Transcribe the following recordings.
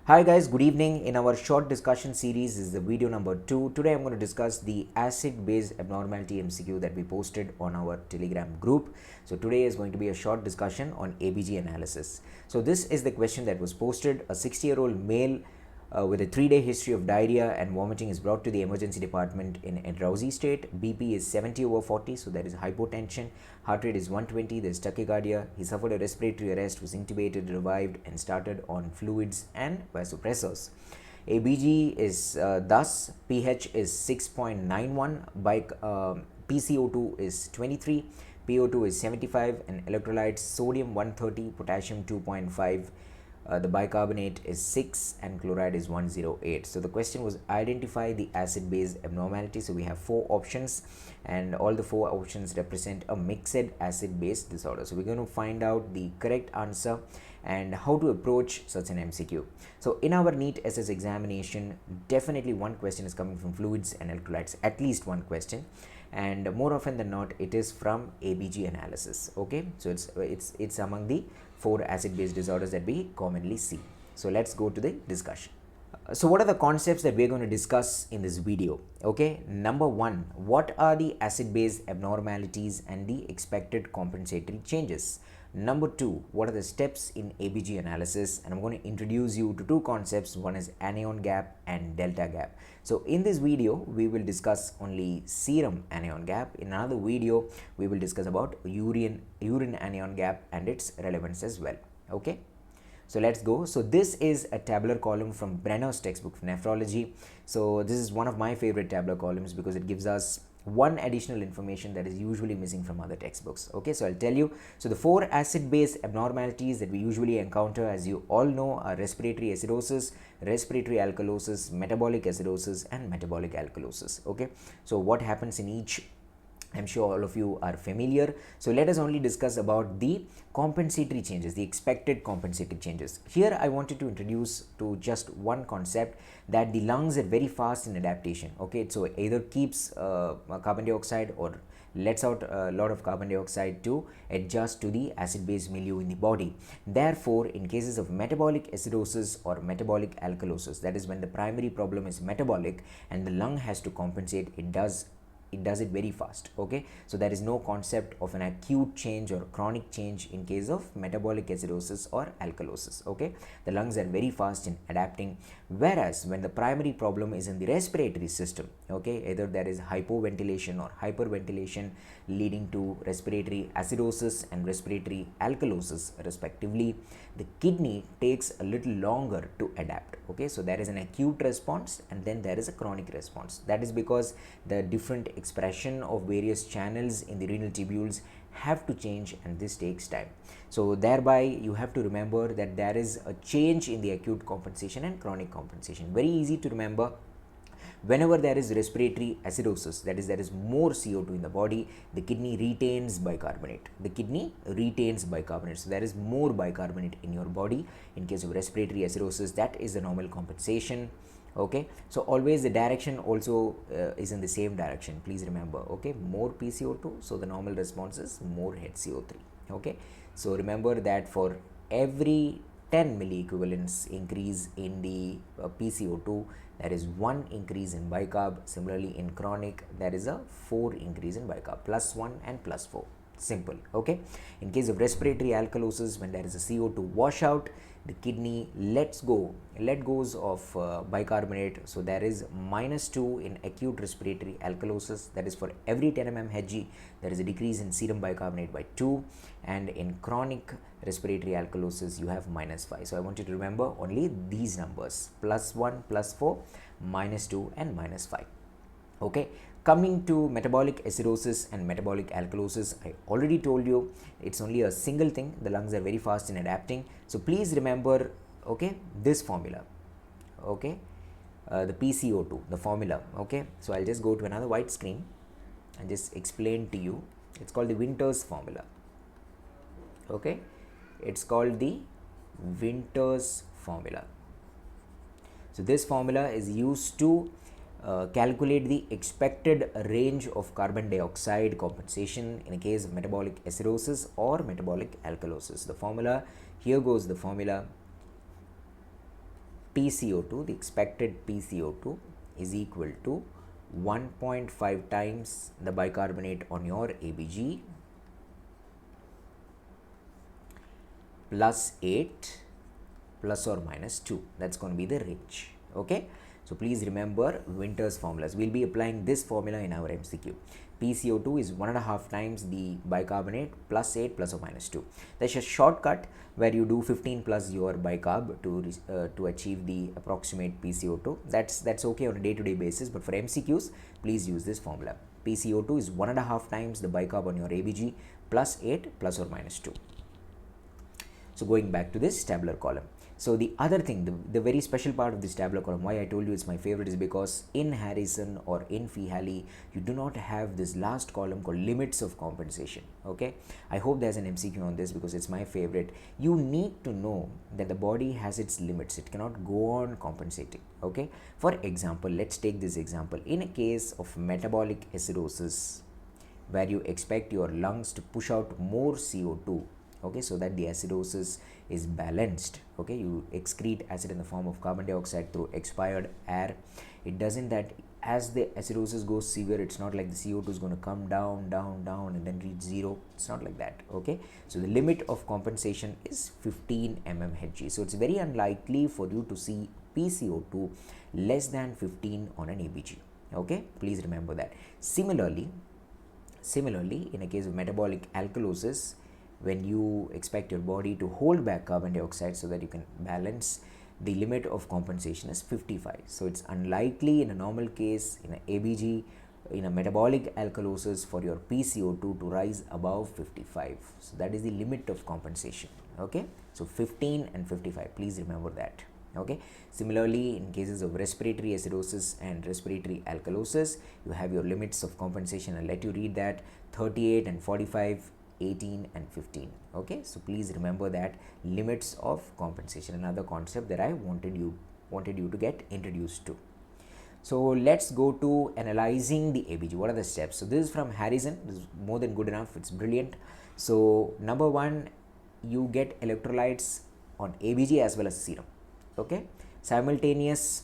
Hi guys, good evening. In our short discussion series, this is the video number 2. Today I'm going to discuss the acid-base abnormality MCQ that we posted on our Telegram group. So today is going to be a short discussion on ABG analysis. So this is the question that was posted. A 60-year-old male with a 3-day history of diarrhea and vomiting is brought to the emergency department in a drowsy state. BP is 70/40, so there is hypotension. Heart rate is 120, there is tachycardia. He suffered a respiratory arrest, was intubated, revived, and started on fluids and vasopressors. ABG is thus pH is 6.91, by PCO2 is 23, PO2 is 75, and electrolytes sodium 130, potassium 2.5. The bicarbonate is 6 and chloride is 108. So the question was identify the acid base abnormality. So we have 4 options and all the 4 options represent a mixed acid base disorder. So we're going to find out the correct answer and how to approach such an MCQ. So in our NEET SS examination, definitely one question is coming from fluids and electrolytes, at least one question, and more often than not it is from ABG analysis. Okay, so it's among the 4 acid base disorders that we commonly see. So let's go to the discussion. So what are the concepts that we're going to discuss in this video? Okay, number 1, what are the acid base abnormalities and the expected compensatory changes? Number 2, what are the steps in ABG analysis? And I'm going to introduce you to 2 concepts. One is anion gap and delta gap. So in this video, we will discuss only serum anion gap. In another video, we will discuss about urine anion gap and its relevance as well. Okay. So let's go. So this is a tabular column from Brenner's textbook for nephrology. So this is one of my favorite tabular columns because it gives us one additional information that is usually missing from other textbooks. Okay, so I'll tell you. So the 4 acid base abnormalities that we usually encounter, as you all know, are respiratory acidosis, respiratory alkalosis, metabolic acidosis, and metabolic alkalosis. Okay, so what happens in each, I'm sure all of you are familiar. So let us only discuss about the compensatory changes, the expected compensatory changes. Here I wanted to introduce to just one concept, that the lungs are very fast in adaptation. Okay, so either keeps carbon dioxide or lets out a lot of carbon dioxide to adjust to the acid base milieu in the body. Therefore, in cases of metabolic acidosis or metabolic alkalosis, that is when the primary problem is metabolic and the lung has to compensate, it does it very fast. Okay, so there is no concept of an acute change or chronic change in case of metabolic acidosis or alkalosis. Okay, the lungs are very fast in adapting, whereas when the primary problem is in the respiratory system, okay, either there is hypoventilation or hyperventilation leading to respiratory acidosis and respiratory alkalosis respectively, the kidney takes a little longer to adapt. Okay, so there is an acute response and then there is a chronic response. That is because the different expression of various channels in the renal tubules have to change, and this takes time. So thereby you have to remember that there is a change in the acute compensation and chronic compensation. Very easy to remember. Whenever there is respiratory acidosis, that is there is more CO2 in the body, the kidney retains bicarbonate. So there is more bicarbonate in your body. In case of respiratory acidosis, that is the normal compensation. Okay, so always the direction also is in the same direction, please remember. Okay, more PCO2, so the normal response is more HCO3. Okay, so remember that for every 10 milliequivalents increase in the PCO2, there is 1 increase in bicarb. Similarly, in chronic, there is a 4 increase in bicarb, +1 and +4. Simple. Okay, in case of respiratory alkalosis, when there is a CO2 washout, the kidney let goes of bicarbonate, so there is -2 in acute respiratory alkalosis. That is for every 10 mmHg there is a decrease in serum bicarbonate by 2, and in chronic respiratory alkalosis you have -5. So I want you to remember only these numbers, +1, +4, -2 and -5. Okay, coming to metabolic acidosis and metabolic alkalosis, I already told you it's only a single thing. The lungs are very fast in adapting. So please remember, okay, this formula. Okay, the PCO2, the formula. Okay, so I'll just go to another white screen and just explain to you. It's called the Winter's formula. Okay, it's called the Winter's formula. So this formula is used to calculate the expected range of carbon dioxide compensation in a case of metabolic acidosis or metabolic alkalosis. The formula, here goes the formula. PCO2, the expected PCO2 is equal to 1.5 times the bicarbonate on your ABG plus 8 plus or minus 2. That's going to be the range. Okay. So please remember Winter's formulas. We'll be applying this formula in our MCQ. PCO2 is 1.5 times the bicarbonate plus 8 plus or minus 2. There's a shortcut where you do 15 plus your bicarb to achieve the approximate PCO2. That's okay on a day-to-day basis, but for MCQs, please use this formula. PCO2 is 1.5 times the bicarb on your ABG plus 8 plus or minus 2. So going back to this tabular column. So the other thing, the very special part of this tabular column, why I told you it's my favorite, is because in Harrison or in Fee-Halley, you do not have this last column called limits of compensation. Okay, I hope there's an MCQ on this because it's my favorite. You need to know that the body has its limits. It cannot go on compensating. Okay, for example, let's take this example. In a case of metabolic acidosis, where you expect your lungs to push out more CO2, okay, so that the acidosis is balanced. Okay, you excrete acid in the form of carbon dioxide through expired air. It doesn't that as the acidosis goes severe, it's not like the CO2 is going to come down and then reach zero. It's not like that. Okay, so the limit of compensation is 15 mmHg. So it's very unlikely for you to see PCO2 less than 15 on an ABG. Okay, please remember that. Similarly, in a case of metabolic alkalosis, when you expect your body to hold back carbon dioxide so that you can balance, the limit of compensation is 55. So it's unlikely in a normal case, in an ABG, in a metabolic alkalosis, for your PCO2 to rise above 55. So that is the limit of compensation. Okay, so 15 and 55, please remember that. Okay, similarly, in cases of respiratory acidosis and respiratory alkalosis, you have your limits of compensation. I'll let you read that: 38 and 45, 18 and 15. Okay, so please remember that limits of compensation, another concept that I wanted you to get introduced to. So let's go to analyzing the ABG. What are the steps? So this is from Harrison. This is more than good enough. It's brilliant. So number one, you get electrolytes on ABG as well as serum. Okay, simultaneous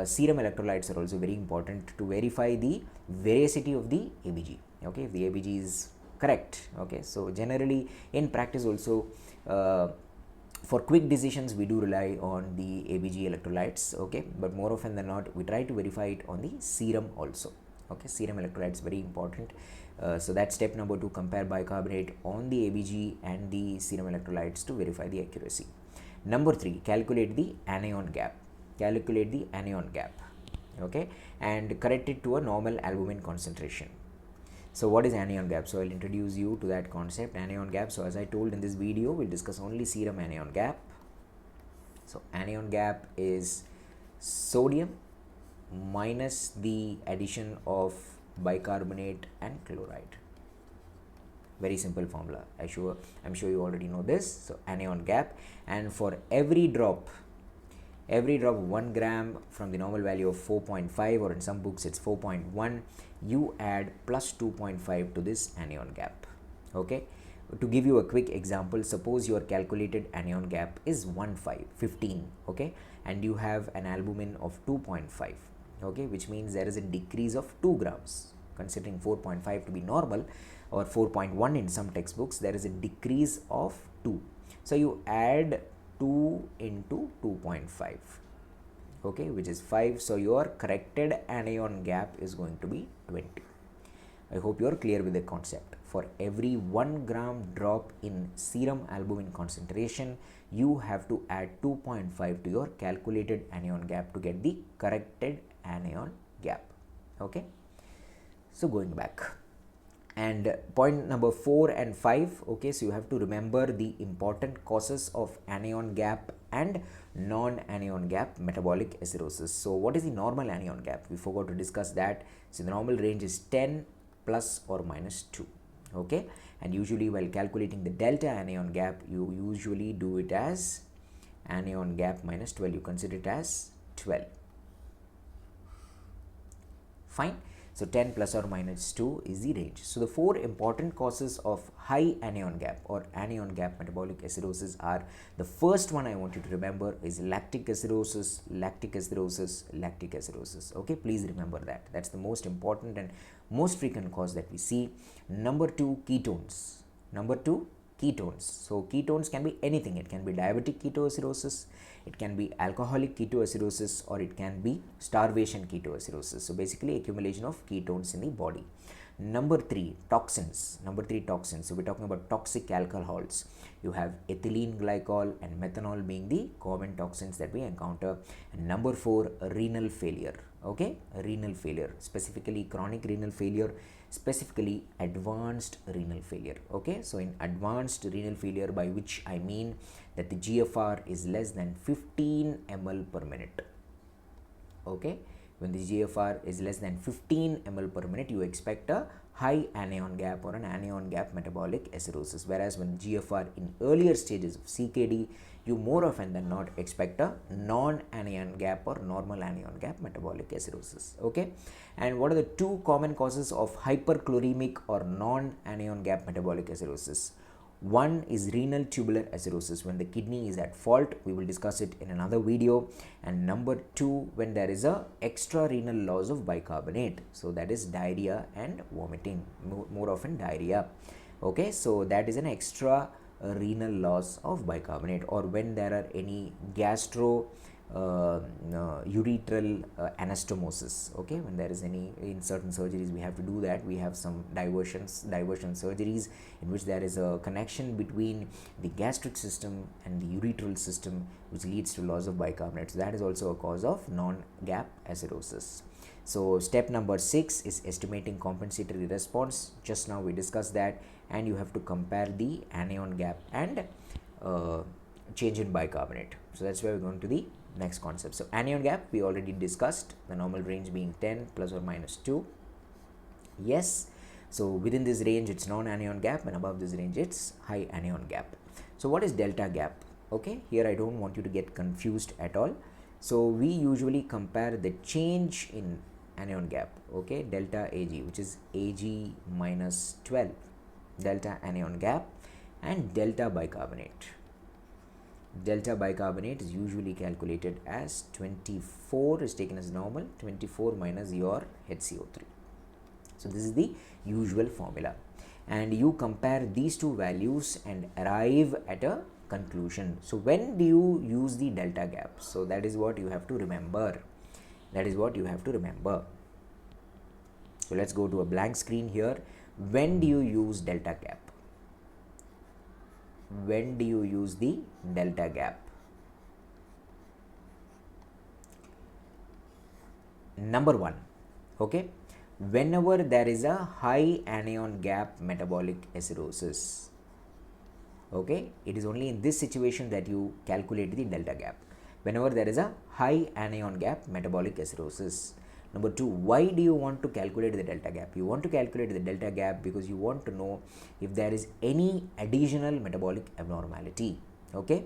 serum electrolytes are also very important to verify the veracity of the ABG. Okay, if the ABG is correct. Okay, so generally in practice also, for quick decisions we do rely on the ABG electrolytes. Okay, but more often than not we try to verify it on the serum also. Okay, serum electrolytes very important. So that's step number 2, compare bicarbonate on the ABG and the serum electrolytes to verify the accuracy. Number 3, calculate the anion gap. Okay, and correct it to a normal albumin concentration. So what is anion gap? So I'll introduce you to that concept, anion gap. So as I told in this video, we'll discuss only serum anion gap. So anion gap is sodium minus the addition of bicarbonate and chloride. Very simple formula. I'm sure you already know this. So anion gap, and for every drop 1 gram from the normal value of 4.5, or in some books it's 4.1, you add plus 2.5 to this anion gap. Okay, to give you a quick example, suppose your calculated anion gap is 15, okay, and you have an albumin of 2.5, okay, which means there is a decrease of 2 grams. Considering 4.5 to be normal, or 4.1 in some textbooks, there is a decrease of 2. So you add 2 into 2.5, okay, which is 5. So your corrected anion gap is going to be 20. I hope you are clear with the concept. For every 1 gram drop in serum albumin concentration, you have to add 2.5 to your calculated anion gap to get the corrected anion gap. Okay, so going back, and point number 4 and 5, okay, so you have to remember the important causes of anion gap and non-anion gap metabolic acidosis. So what is the normal anion gap? We forgot to discuss that. So the normal range is 10 plus or minus 2. Okay, and usually while calculating the delta anion gap, you usually do it as anion gap minus 12. You consider it as 12. Fine. So 10 plus or minus 2 is the range. So the 4 important causes of high anion gap or anion gap metabolic acidosis are, the first one I want you to remember is lactic acidosis, lactic acidosis, lactic acidosis. Okay, please remember that. That's the most important and most frequent cause that we see. Number 2, ketones. Number 2, ketones. So ketones can be anything. It can be diabetic ketoacidosis, it can be alcoholic ketoacidosis, or it can be starvation ketoacidosis. So basically accumulation of ketones in the body. Number 3, toxins. Number 3, toxins. So we're talking about toxic alcohols. You have ethylene glycol and methanol being the common toxins that we encounter. And number 4, renal failure. Okay, renal failure, specifically chronic renal failure, specifically advanced renal failure. Okay, so in advanced renal failure, by which I mean that the GFR is less than 15 ml per minute. Okay, when the GFR is less than 15 ml per minute, you expect a high anion gap or an anion gap metabolic acidosis, whereas when GFR in earlier stages of CKD, you more often than not expect a non-anion gap or normal anion gap metabolic acidosis. Okay, and what are the 2 common causes of hyperchloremic or non-anion gap metabolic acidosis? One is renal tubular acidosis, when the kidney is at fault. We will discuss it in another video. And number 2, when there is a extra renal loss of bicarbonate, so that is diarrhea and vomiting, more often diarrhea. Okay, so that is an extra renal loss of bicarbonate, or when there are any urethral anastomosis. Okay, when there is any, in certain surgeries we have to do that, we have some diversion surgeries in which there is a connection between the gastric system and the urethral system, which leads to loss of bicarbonate. So that is also a cause of non-gap acidosis. So step number 6 is estimating compensatory response. Just now we discussed that, and you have to compare the anion gap and change in bicarbonate. So that's where we're going to the next concept. So anion gap we already discussed, the normal range being 10 plus or minus 2. Yes, so within this range it's non-anion gap, and above this range it's high anion gap. So what is delta gap? Okay, here I don't want you to get confused at all. So we usually compare the change in anion gap, okay, delta Ag, which is Ag minus 12, delta anion gap, and delta bicarbonate. Delta bicarbonate is usually calculated as 24 is taken as normal, 24 minus your HCO3. So this is the usual formula, and you compare these two values and arrive at a conclusion. So when do you use the delta gap? So that is what you have to remember. That is what you have to remember. So let's go to a blank screen here. When do you use delta gap? When do you use the delta gap? Number 1, okay, whenever there is a high anion gap metabolic acidosis. Okay, it is only in this situation that you calculate the delta gap, whenever there is a high anion gap metabolic acidosis. Number 2, why do you want to calculate the delta gap? You want to calculate the delta gap because you want to know if there is any additional metabolic abnormality. Okay,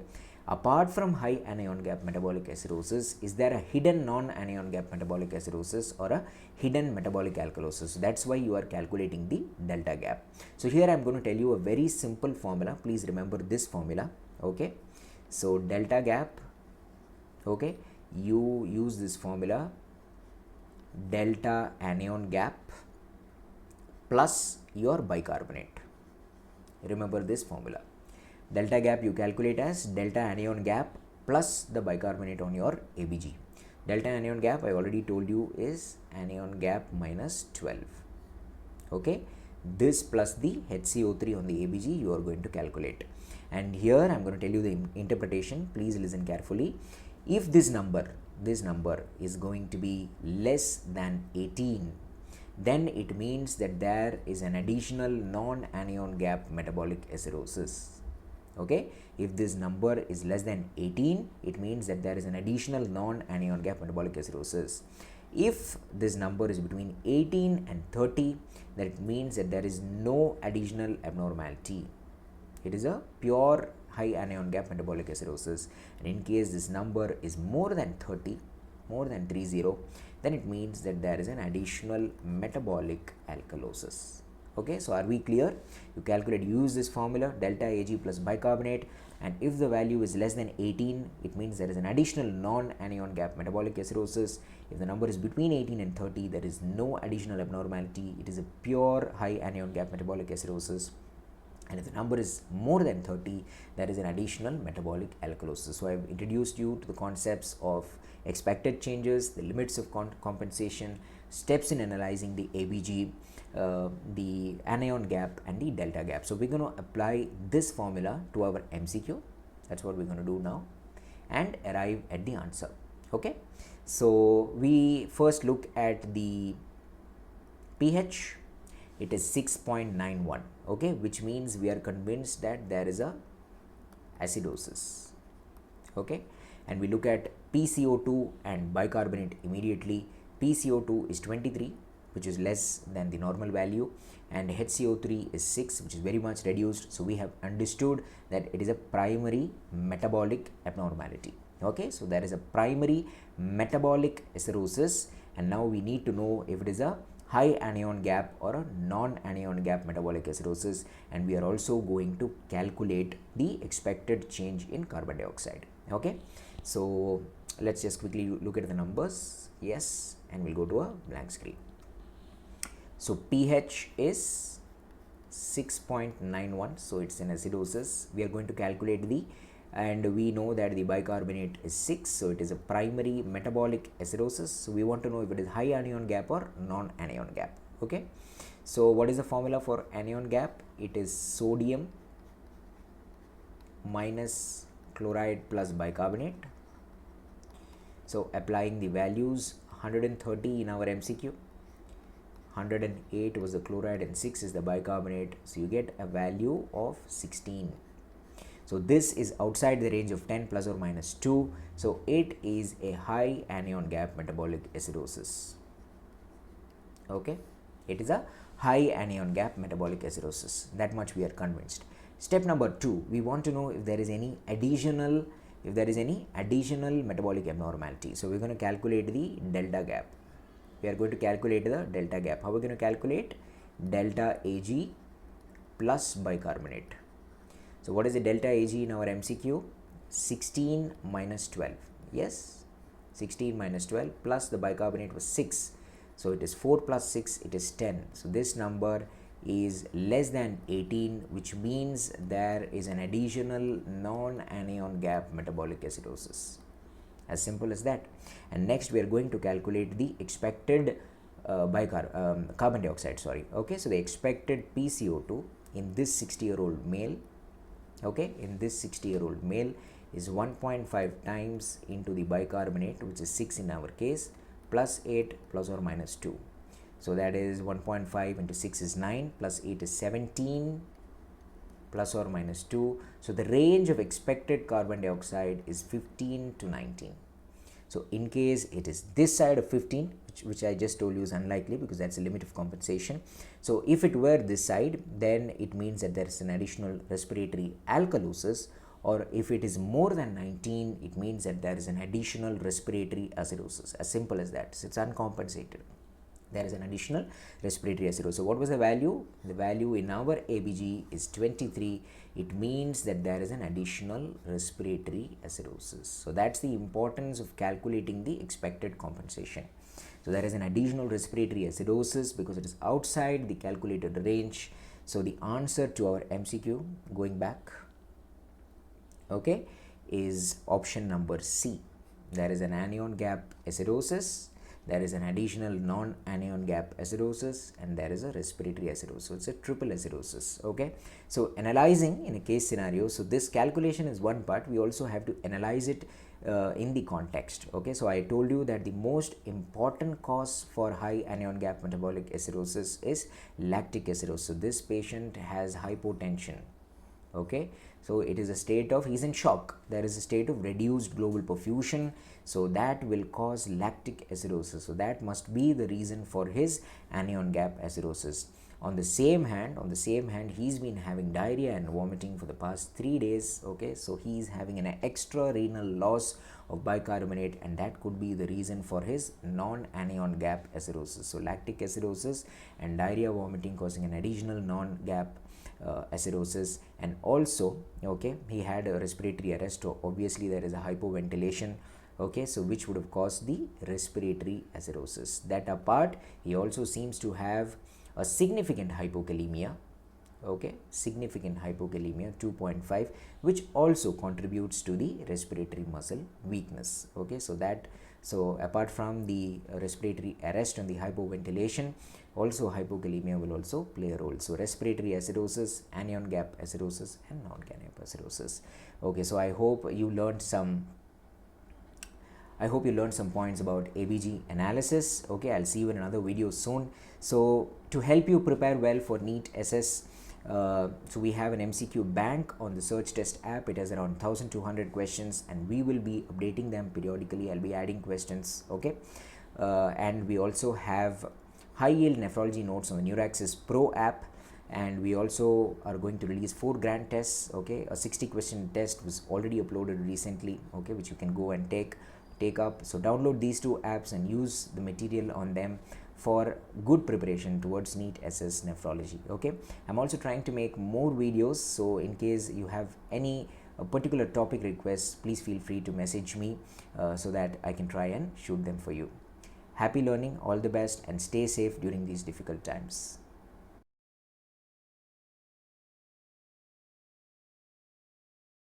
apart from high anion gap metabolic acidosis, is there a hidden non-anion gap metabolic acidosis or a hidden metabolic alkalosis? That's why you are calculating the delta gap. So here I am going to tell you a very simple formula. Please remember this formula. Okay, so delta gap, okay, you use this formula, delta anion gap plus your bicarbonate. Remember this formula. Delta gap you calculate as delta anion gap plus the bicarbonate on your ABG. Delta anion gap I already told you is anion gap minus 12. Okay, this plus the HCO3 on the ABG you are going to calculate. And here I am going to tell you the interpretation. Please listen carefully. If this number is going to be less than 18, then it means that there is an additional non-anion gap metabolic acidosis. Okay, if this number is less than 18, it means that there is an additional non-anion gap metabolic acidosis. If this number is between 18 and 30, then it means that there is no additional abnormality. It is a pure high anion gap metabolic acidosis. And in case this number is more than 30, more than 30, then it means that there is an additional metabolic alkalosis. Okay, so are we clear? You calculate, use this formula delta Ag plus bicarbonate, and if the value is less than 18, it means there is an additional non-anion gap metabolic acidosis. If the number is between 18 and 30, there is no additional abnormality. It is a pure high anion gap metabolic acidosis. And if the number is more than 30, there is an additional metabolic alkalosis. So I have introduced you to the concepts of expected changes, the limits of compensation, steps in analyzing the ABG, the anion gap and the delta gap. So we're going to apply this formula to our MCQ. That's what we're going to do now and arrive at the answer. Okay, so we first look at the pH. It is 6.91, okay, which means we are convinced that there is a acidosis. Okay, and we look at PCO2 and bicarbonate immediately. PCO2 is 23, which is less than the normal value, and HCO3 is 6, which is very much reduced. So we have understood that it is a primary metabolic abnormality. Okay, so there is a primary metabolic acidosis, and now we need to know if it is a high anion gap or a non-anion gap metabolic acidosis, and we are also going to calculate the expected change in carbon dioxide. Okay, so let's just quickly look at the numbers. Yes, and we'll go to a blank screen. So pH is 6.91, so it's an acidosis. We are going to calculate the, and we know that the bicarbonate is 6, so it is a primary metabolic acidosis. So we want to know if it is high anion gap or non-anion gap. Okay, so what is the formula for anion gap? It is sodium minus chloride plus bicarbonate. So applying the values, 130 in our MCQ, 108 was the chloride and 6 is the bicarbonate, so you get a value of 16. So this is outside the range of 10 plus or minus 2. So it is a high anion gap metabolic acidosis. Okay, it is a high anion gap metabolic acidosis. That much we are convinced. Step number 2, we want to know if there is any additional metabolic abnormality. So we're going to calculate the delta gap. We are going to calculate the delta gap. How are we going to calculate? Delta Ag plus bicarbonate. So what is the delta Ag in our MCQ? 16 minus 12. Yes, 16 minus 12 plus the bicarbonate was 6. So it is 4 plus 6, it is 10. So this number is less than 18, which means there is an additional non-anion gap metabolic acidosis. As simple as that. And next we are going to calculate the expected carbon dioxide, sorry. Okay, so the expected PCO2 in this 60-year-old male, okay, in this 60-year-old male is 1.5 times into the bicarbonate, which is 6 in our case, plus 8 plus or minus 2. So that is 1.5 into 6 is 9, plus 8 is 17, plus or minus 2. So the range of expected carbon dioxide is 15 to 19. So in case it is this side of 15, which I just told you is unlikely because that's the limit of compensation. So if it were this side, then it means that there is an additional respiratory alkalosis, or if it is more than 19, it means that there is an additional respiratory acidosis. As simple as that. So it's uncompensated. There is an additional respiratory acidosis. So what was the value? The value in our ABG is 23. It means that there is an additional respiratory acidosis. So that's the importance of calculating the expected compensation. So there is an additional respiratory acidosis because it is outside the calculated range. So the answer to our MCQ, going back, okay, is option number C. There is an anion gap acidosis, there is an additional non-anion gap acidosis, and there is a respiratory acidosis. So it's a triple acidosis. Okay, so analyzing in a case scenario, so this calculation is one part. We also have to analyze it in the context. Okay, so I told you that the most important cause for high anion gap metabolic acidosis is lactic acidosis. So this patient has hypotension. Okay, so it is a state of, he's in shock. There is a state of reduced global perfusion. So that will cause lactic acidosis. So that must be the reason for his anion gap acidosis. On the same hand, he's been having diarrhea and vomiting for the past 3 days. Okay, so he's having an extra renal loss of bicarbonate, and that could be the reason for his non-anion gap acidosis. So lactic acidosis and diarrhea, vomiting causing an additional non-gap acidosis. And also, okay, he had a respiratory arrest, so obviously there is a hypoventilation, okay, so which would have caused the respiratory acidosis. That apart, he also seems to have a significant hypokalemia, okay, significant hypokalemia 2.5, which also contributes to the respiratory muscle weakness. Okay, so apart from the respiratory arrest and the hypoventilation, also hypokalemia will also play a role. So respiratory acidosis, anion gap acidosis, and non-anion acidosis. Okay, so I hope you learned some points about ABG analysis. Okay, I'll see you in another video soon. So to help you prepare well for NEET SS, so we have an MCQ bank on the Surgtest app. It has around 1200 questions, and we will be updating them periodically. I'll be adding questions, okay, and we also have high yield nephrology notes on the Neuraxis Pro app, and we also are going to release 4 grand tests. Okay, a 60 question test was already uploaded recently, okay, which you can go and take up. So download these 2 apps and use the material on them for good preparation towards NEET SS nephrology. Okay, I'm also trying to make more videos, so in case you have any particular topic requests, please feel free to message me so that I can try and shoot them for you. Happy learning, all the best, and stay safe during these difficult times.